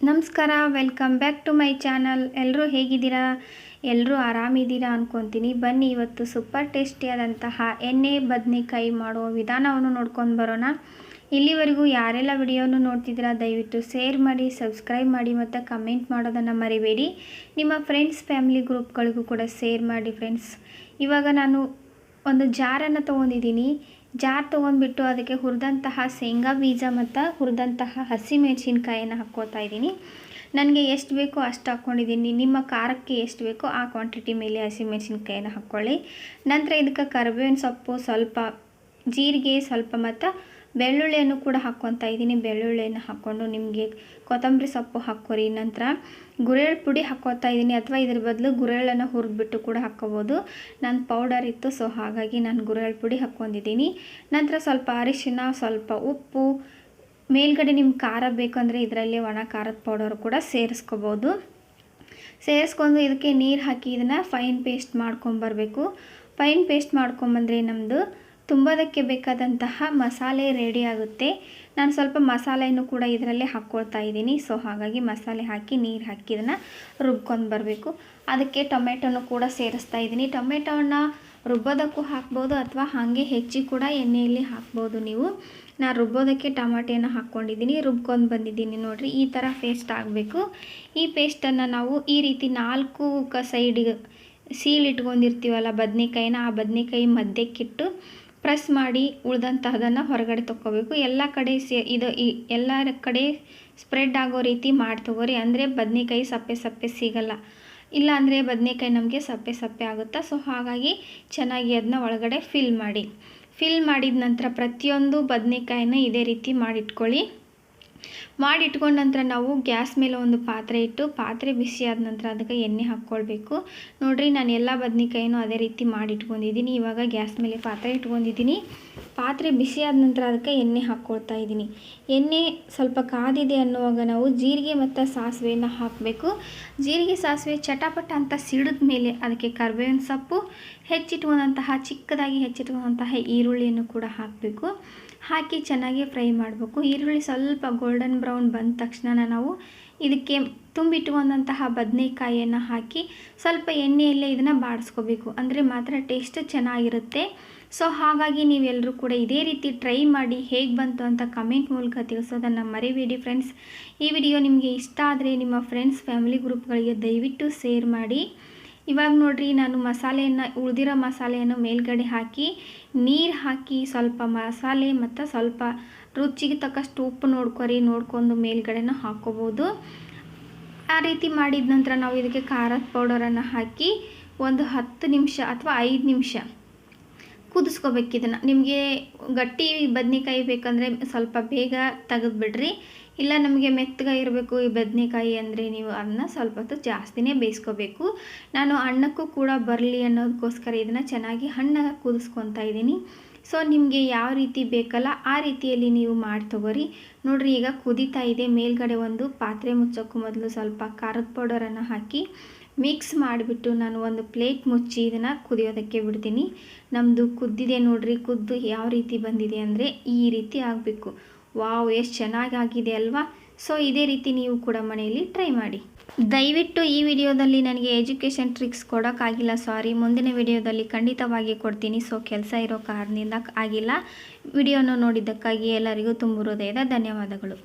ನಮಸ್ಕಾರ, welcome back to my channel. ಎಲ್ಲರೂ ಹೇಗಿದ್ದೀರಾ? ಎಲ್ಲರೂ ಆರಾಮಿದ್ದೀರಾ ಅಂದ್ಕೊತೀನಿ. ಬನ್ನಿ ಇವತ್ತು ಸೂಪರ್ ಟೇಸ್ಟಿಯಾದಂತಹ ಎಣ್ಣೆ ಬದನೆಕಾಯಿ ಮಾಡುವ ವಿಧಾನವನ್ನು ನೋಡ್ಕೊಂಡು ಬರೋಣ. ಇಲ್ಲಿವರೆಗೂ ಯಾರೆಲ್ಲ ವಿಡಿಯೋನು ನೋಡ್ತಿದ್ದೀರಾ ದಯವಿಟ್ಟು ಶೇರ್ ಮಾಡಿ, ಸಬ್ಸ್ಕ್ರೈಬ್ ಮಾಡಿ ಮತ್ತು ಕಮೆಂಟ್ ಮಾಡೋದನ್ನು ಮರಿಬೇಡಿ. ನಿಮ್ಮ ಫ್ರೆಂಡ್ಸ್ ಫ್ಯಾಮಿಲಿ ಗ್ರೂಪ್ಗಳಿಗೂ ಕೂಡ ಶೇರ್ ಮಾಡಿ ಫ್ರೆಂಡ್ಸ್. ಇವಾಗ ನಾನು ಒಂದು ಜಾರನ್ನು ತೊಗೊಂಡಿದ್ದೀನಿ. ಜಾರ್ ತೊಗೊಂಡ್ಬಿಟ್ಟು ಅದಕ್ಕೆ ಹುರಿದಂತಹ ಶೇಂಗಾ ಬೀಜ ಮತ್ತು ಹುರಿದಂತಹ ಹಸಿಮೆಣಸಿನ್ಕಾಯನ್ನು ಹಾಕ್ಕೋತಾ ಇದ್ದೀನಿ. ನನಗೆ ಎಷ್ಟು ಬೇಕೋ ಅಷ್ಟು ಹಾಕ್ಕೊಂಡಿದ್ದೀನಿ. ನಿಮ್ಮ ಖಾರಕ್ಕೆ ಎಷ್ಟು ಬೇಕೋ ಆ ಕ್ವಾಂಟಿಟಿ ಮೇಲೆ ಹಸಿಮೆಣಸಿನ್ಕಾಯನ್ನು ಹಾಕ್ಕೊಳ್ಳಿ. ನಂತರ ಇದಕ್ಕೆ ಕರಿಬೇವಿನ ಸೊಪ್ಪು, ಸ್ವಲ್ಪ ಜೀರಿಗೆ, ಸ್ವಲ್ಪ ಮತ್ತು ಬೆಳ್ಳುಳ್ಳಿಯನ್ನು ಕೂಡ ಹಾಕ್ಕೊತಾ ಇದ್ದೀನಿ. ಬೆಳ್ಳುಳ್ಳಿಯನ್ನು ಹಾಕ್ಕೊಂಡು ನಿಮಗೆ ಕೊತ್ತಂಬರಿ ಸೊಪ್ಪು ಹಾಕ್ಕೊರಿ. ನಂತರ ಗುರೆಳ್ಳು ಪುಡಿ ಹಾಕ್ಕೋತಾ ಇದ್ದೀನಿ, ಅಥವಾ ಇದ್ರ ಬದಲು ಗುರೆಳ್ಳನ್ನು ಹುರಿದ್ಬಿಟ್ಟು ಕೂಡ ಹಾಕ್ಕೋಬೋದು. ನನ್ನ ಪೌಡರ್ ಇತ್ತು, ಸೊ ಹಾಗಾಗಿ ನಾನು ಗುರೆಳ್ಳು ಪುಡಿ ಹಾಕ್ಕೊಂಡಿದ್ದೀನಿ. ನಂತರ ಸ್ವಲ್ಪ ಅರಿಶಿನ, ಸ್ವಲ್ಪ ಉಪ್ಪು, ಮೇಲ್ಗಡೆ ನಿಮ್ಗೆ ಖಾರ ಬೇಕಂದರೆ ಇದರಲ್ಲಿ ಒಣ ಖಾರದ ಪೌಡರ್ ಕೂಡ ಸೇರಿಸ್ಕೋಬೋದು. ಸೇರಿಸ್ಕೊಂಡು ಇದಕ್ಕೆ ನೀರು ಹಾಕಿ ಇದನ್ನು ಫೈನ್ ಪೇಸ್ಟ್ ಮಾಡ್ಕೊಂಬರಬೇಕು. ಫೈನ್ ಪೇಸ್ಟ್ ಮಾಡ್ಕೊಂಬಂದರೆ ನಮ್ಮದು ತುಂಬದಕ್ಕೆ ಬೇಕಾದಂತಹ ಮಸಾಲೆ ರೆಡಿ ಆಗುತ್ತೆ. ನಾನು ಸ್ವಲ್ಪ ಮಸಾಲೆಯನ್ನು ಕೂಡ ಇದರಲ್ಲೇ ಹಾಕ್ಕೊಳ್ತಾ ಇದ್ದೀನಿ. ಸೊ ಹಾಗಾಗಿ ಮಸಾಲೆ ಹಾಕಿ ನೀರು ಹಾಕಿ ಇದನ್ನು ರುಬ್ಕೊಂಡು ಬರಬೇಕು. ಅದಕ್ಕೆ ಟೊಮೆಟೊನು ಕೂಡ ಸೇರಿಸ್ತಾ ಇದ್ದೀನಿ. ಟೊಮೆಟೊವನ್ನು ರುಬ್ಬೋದಕ್ಕೂ ಹಾಕ್ಬೋದು, ಅಥವಾ ಹಾಗೆ ಹೆಚ್ಚಿ ಕೂಡ ಎಣ್ಣೆಯಲ್ಲಿ ಹಾಕ್ಬೋದು ನೀವು. ನಾನು ರುಬ್ಬೋದಕ್ಕೆ ಟೊಮೆಟೊನ ಹಾಕ್ಕೊಂಡಿದ್ದೀನಿ, ರುಬ್ಕೊಂಡು ಬಂದಿದ್ದೀನಿ. ನೋಡಿರಿ, ಈ ಥರ ಪೇಸ್ಟ್ ಆಗಬೇಕು. ಈ ಪೇಸ್ಟನ್ನು ನಾವು ಈ ರೀತಿ 4 ಸೈಡಿಗೆ ಸೀಳಿಟ್ಕೊಂಡಿರ್ತೀವಲ್ಲ ಬದನೆಕಾಯಿನ, ಆ ಬದನೆಕಾಯಿ ಮಧ್ಯಕ್ಕಿಟ್ಟು ಪ್ರೆಸ್ ಮಾಡಿ ಉಳಿದಂತಹದನ್ನು ಹೊರಗಡೆ ತೊಗೋಬೇಕು. ಎಲ್ಲ ಕಡೆ ಎಲ್ಲ ಕಡೆ ಸ್ಪ್ರೆಡ್ ಆಗೋ ರೀತಿ ಮಾಡಿ ತಗೋರಿ. ಅಂದರೆ ಬದನೆಕಾಯಿ ಸಪ್ಪೆ ಸಪ್ಪೆ ಸಿಗಲ್ಲ, ಇಲ್ಲ ಅಂದರೆ ಬದನೆಕಾಯಿ ನಮಗೆ ಸಪ್ಪೆ ಸಪ್ಪೆ ಆಗುತ್ತಾ. ಸೊ ಹಾಗಾಗಿ ಚೆನ್ನಾಗಿ ಅದನ್ನ ಒಳಗಡೆ ಫಿಲ್ ಮಾಡಿದ ನಂತರ ಪ್ರತಿಯೊಂದು ಬದನೆಕಾಯಿನ ಇದೇ ರೀತಿ ಮಾಡಿಟ್ಕೊಳ್ಳಿ. ಮಾಡಿಟ್ಕೊಂಡ ನಂತರ ನಾವು ಗ್ಯಾಸ್ ಮೇಲೆ ಒಂದು ಪಾತ್ರೆ ಇಟ್ಟು, ಪಾತ್ರೆ ಬಿಸಿ ಆದ ನಂತರ ಅದಕ್ಕೆ ಎಣ್ಣೆ ಹಾಕ್ಕೊಳ್ಬೇಕು. ನೋಡಿರಿ, ನಾನು ಎಲ್ಲ ಬದನೆಕಾಯಿನೂ ಅದೇ ರೀತಿ ಮಾಡಿಟ್ಕೊಂಡಿದ್ದೀನಿ. ಇವಾಗ ಗ್ಯಾಸ್ ಮೇಲೆ ಪಾತ್ರೆ ಇಟ್ಕೊಂಡಿದ್ದೀನಿ. ಪಾತ್ರೆ ಬಿಸಿ ಆದ ನಂತರ ಅದಕ್ಕೆ ಎಣ್ಣೆ ಹಾಕ್ಕೊಳ್ತಾ ಇದ್ದೀನಿ. ಎಣ್ಣೆ ಸ್ವಲ್ಪ ಕಾದಿದೆ ಅನ್ನುವಾಗ ನಾವು ಜೀರಿಗೆ ಮತ್ತು ಸಾಸಿವೆಯನ್ನು ಹಾಕಬೇಕು. ಜೀರಿಗೆ ಸಾಸಿವೆ ಚಟಪಟ ಅಂತ ಸಿಡಿದ ಮೇಲೆ ಅದಕ್ಕೆ ಕರಿಬೇವಿನ ಸೊಪ್ಪು, ಚಿಕ್ಕದಾಗಿ ಹೆಚ್ಚಿಟ್ಕೊಂಡಂತಹ ಈರುಳ್ಳಿಯನ್ನು ಕೂಡ ಹಾಕಬೇಕು. ಹಾಕಿ ಚೆನ್ನಾಗಿ ಫ್ರೈ ಮಾಡಬೇಕು. ಈರುಳ್ಳಿ ಸ್ವಲ್ಪ ಗೋಲ್ಡನ್ ಬ್ರೌನ್ ಬಂದ ತಕ್ಷಣ ನಾವು ಇದಕ್ಕೆ ತುಂಬಿಟ್ಕೊಂಡಂತಹ ಬದನೆಕಾಯಿಯನ್ನು ಹಾಕಿ ಸ್ವಲ್ಪ ಎಣ್ಣೆಯಲ್ಲೇ ಇದನ್ನು ಬಾಡಿಸ್ಕೋಬೇಕು. ಅಂದರೆ ಮಾತ್ರ ಟೇಸ್ಟ್ ಚೆನ್ನಾಗಿರುತ್ತೆ. ಸೊ ಹಾಗಾಗಿ ನೀವೆಲ್ಲರೂ ಕೂಡ ಇದೇ ರೀತಿ ಟ್ರೈ ಮಾಡಿ ಹೇಗೆ ಬಂತು ಅಂತ ಕಮೆಂಟ್ ಮೂಲಕ ತಿಳಿಸೋದನ್ನು ಮರಿಬೇಡಿ ಫ್ರೆಂಡ್ಸ್. ಈ ವಿಡಿಯೋ ನಿಮಗೆ ಇಷ್ಟ ಆದರೆ ನಿಮ್ಮ ಫ್ರೆಂಡ್ಸ್ ಫ್ಯಾಮಿಲಿ ಗ್ರೂಪ್ಗಳಿಗೆ ದಯವಿಟ್ಟು ಶೇರ್ ಮಾಡಿ. ಇವಾಗ ನೋಡಿರಿ, ನಾನು ಉಳಿದಿರೋ ಮಸಾಲೆಯನ್ನು ಮೇಲ್ಗಡೆ ಹಾಕಿ ನೀರು ಹಾಕಿ ಸ್ವಲ್ಪ ಮಸಾಲೆ ಮತ್ತು ಸ್ವಲ್ಪ ರುಚಿಗೆ ತಕ್ಕಷ್ಟು ಉಪ್ಪು ನೋಡ್ಕೊಂಡು ಮೇಲ್ಗಡೆನ ಹಾಕ್ಕೋಬೋದು. ಆ ರೀತಿ ಮಾಡಿದ ನಂತರ ನಾವು ಇದಕ್ಕೆ ಖಾರದ ಪೌಡರನ್ನು ಹಾಕಿ ಒಂದು 10 ನಿಮಿಷ ಅಥವಾ 5 ನಿಮಿಷ ಕುದಿಸ್ಕೋಬೇಕು. ಇದನ್ನು ನಿಮಗೆ ಗಟ್ಟಿ ಬದನೆಕಾಯಿ ಬೇಕಂದರೆ ಸ್ವಲ್ಪ ಬೇಗ ತೆಗೆದುಬಿಡ್ರಿ. ಇಲ್ಲ ನಮಗೆ ಮೆತ್ತಗೆ ಇರಬೇಕು ಈ ಬದನೆಕಾಯಿ ಅಂದರೆ ನೀವು ಅದನ್ನ ಸ್ವಲ್ಪ ಹೊತ್ತು ಜಾಸ್ತಿನೇ ಬೇಯಿಸ್ಕೋಬೇಕು. ನಾನು ಹಣ್ಣಕ್ಕೂ ಕೂಡ ಬರಲಿ ಅನ್ನೋದಕ್ಕೋಸ್ಕರ ಇದನ್ನು ಚೆನ್ನಾಗಿ ಹಣ್ಣಾಗಿ ಕುದಿಸ್ಕೊತಾ ಇದ್ದೀನಿ. ಸೊ ನಿಮಗೆ ಯಾವ ರೀತಿ ಬೇಕಲ್ಲ ಆ ರೀತಿಯಲ್ಲಿ ನೀವು ಮಾಡಿ ತಗೋರಿ. ನೋಡಿರಿ, ಈಗ ಕುದೀತಾ ಇದೆ. ಮೇಲ್ಗಡೆ ಒಂದು ಪಾತ್ರೆ ಮುಚ್ಚೋಕ್ಕೂ ಮೊದಲು ಸ್ವಲ್ಪ ಖಾರದ ಪೌಡರನ್ನು ಹಾಕಿ ಮಿಕ್ಸ್ ಮಾಡಿಬಿಟ್ಟು ನಾನು ಒಂದು ಪ್ಲೇಟ್ ಮುಚ್ಚಿ ಇದನ್ನು ಕುದಿಯೋದಕ್ಕೆ ಬಿಡ್ತೀನಿ. ನಮ್ಮದು ಕುದ್ದಿದೆ ನೋಡಿರಿ. ಕುದ್ದು ಯಾವ ರೀತಿ ಬಂದಿದೆ ಅಂದರೆ ಈ ರೀತಿ ಆಗಬೇಕು. ವಾವ್, ಎಷ್ಟು ಚೆನ್ನಾಗಾಗಿದೆ ಅಲ್ವಾ? ಸೊ ಇದೇ ರೀತಿ ನೀವು ಕೂಡ ಮನೆಯಲ್ಲಿ ಟ್ರೈ ಮಾಡಿ. ದಯವಿಟ್ಟು ಈ ವಿಡಿಯೋದಲ್ಲಿ ನನಗೆ ಎಜುಕೇಷನ್ ಟ್ರಿಕ್ಸ್ ಕೊಡೋಕ್ಕಾಗಿಲ್ಲ, ಸಾರಿ. ಮುಂದಿನ ವಿಡಿಯೋದಲ್ಲಿ ಖಂಡಿತವಾಗಿ ಕೊಡ್ತೀನಿ. ಸೊ ಕೆಲಸ ಇರೋ ಕಾರಣದಿಂದ ಆಗಿಲ್ಲ. ವಿಡಿಯೋನ ನೋಡಿದ್ದಕ್ಕಾಗಿ ಎಲ್ಲರಿಗೂ ತುಂಬ ಹೃದಯದ ಧನ್ಯವಾದಗಳು.